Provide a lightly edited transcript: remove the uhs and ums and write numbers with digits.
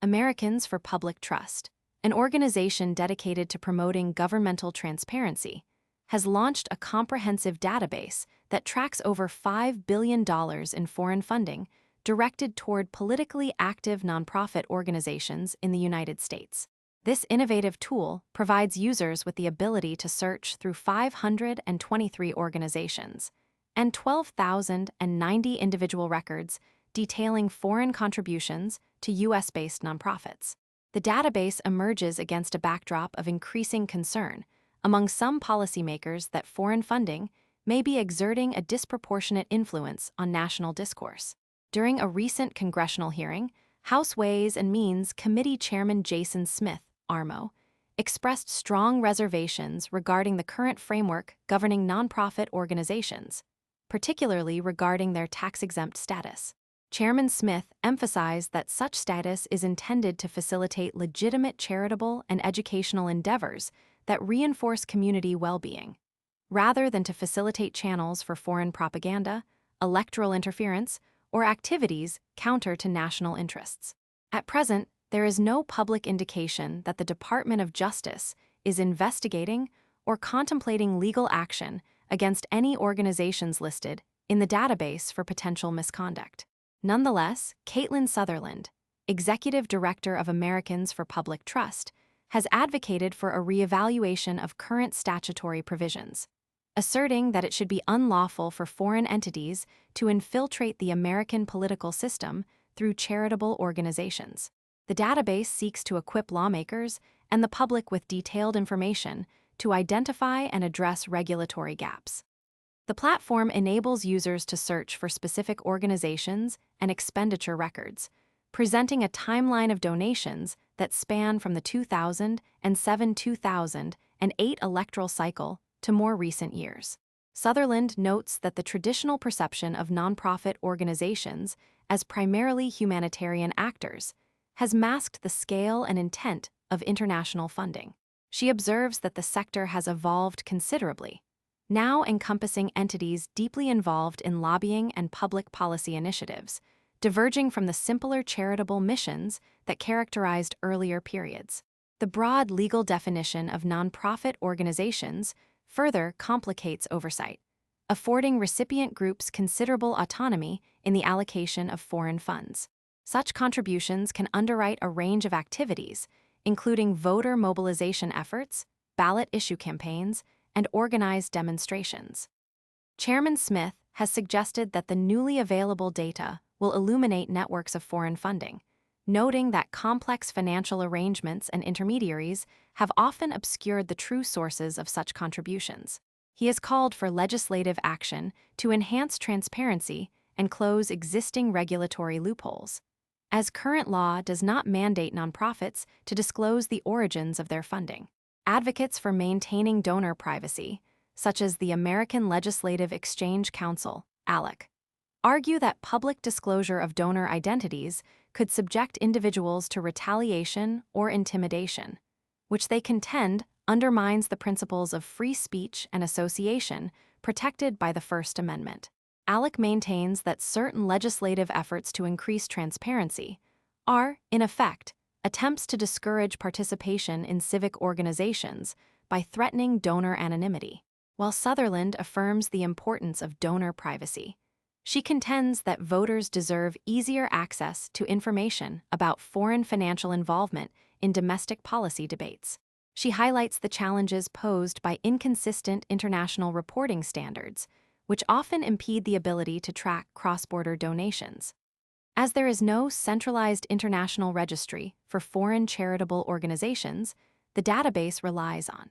Americans for Public Trust, an organization dedicated to promoting governmental transparency, has launched a comprehensive database that tracks over $5 billion in foreign funding directed toward politically active nonprofit organizations in the United States. This innovative tool provides users with the ability to search through 523 organizations and 12,090 individual records detailing foreign contributions to U.S.-based nonprofits. The database emerges against a backdrop of increasing concern among some policymakers that foreign funding may be exerting a disproportionate influence on national discourse. During a recent congressional hearing, House Ways and Means Committee Chairman Jason Smith, ARMO, expressed strong reservations regarding the current framework governing nonprofit organizations, particularly regarding their tax-exempt status. Chairman Smith emphasized that such status is intended to facilitate legitimate charitable and educational endeavors that reinforce community well-being, rather than to facilitate channels for foreign propaganda, electoral interference, or activities counter to national interests. At present, there is no public indication that the Department of Justice is investigating or contemplating legal action against any organizations listed in the database for potential misconduct. Nonetheless, Caitlin Sutherland, Executive Director of Americans for Public Trust, has advocated for a reevaluation of current statutory provisions, asserting that it should be unlawful for foreign entities to infiltrate the American political system through charitable organizations. The database seeks to equip lawmakers and the public with detailed information to identify and address regulatory gaps. The platform enables users to search for specific organizations and expenditure records, presenting a timeline of donations that span from the 2007-2008 electoral cycle to more recent years. Sutherland notes that the traditional perception of nonprofit organizations as primarily humanitarian actors has masked the scale and intent of international funding. She observes that the sector has evolved considerably, now encompassing entities deeply involved in lobbying and public policy initiatives, diverging from the simpler charitable missions that characterized earlier periods. The broad legal definition of nonprofit organizations further complicates oversight, affording recipient groups considerable autonomy in the allocation of foreign funds. Such contributions can underwrite a range of activities, including voter mobilization efforts, ballot issue campaigns, and organized demonstrations. Chairman Smith has suggested that the newly available data will illuminate networks of foreign funding, noting that complex financial arrangements and intermediaries have often obscured the true sources of such contributions. He has called for legislative action to enhance transparency and close existing regulatory loopholes, as current law does not mandate nonprofits to disclose the origins of their funding. Advocates for maintaining donor privacy, such as the American Legislative Exchange Council, ALEC, argue that public disclosure of donor identities could subject individuals to retaliation or intimidation, which they contend undermines the principles of free speech and association protected by the First Amendment. ALEC maintains that certain legislative efforts to increase transparency are, in effect, attempts to discourage participation in civic organizations by threatening donor anonymity. While Sutherland affirms the importance of donor privacy, she contends that voters deserve easier access to information about foreign financial involvement in domestic policy debates. She highlights the challenges posed by inconsistent international reporting standards, which often impede the ability to track cross-border donations. As there is no centralized international registry for foreign charitable organizations, the database relies on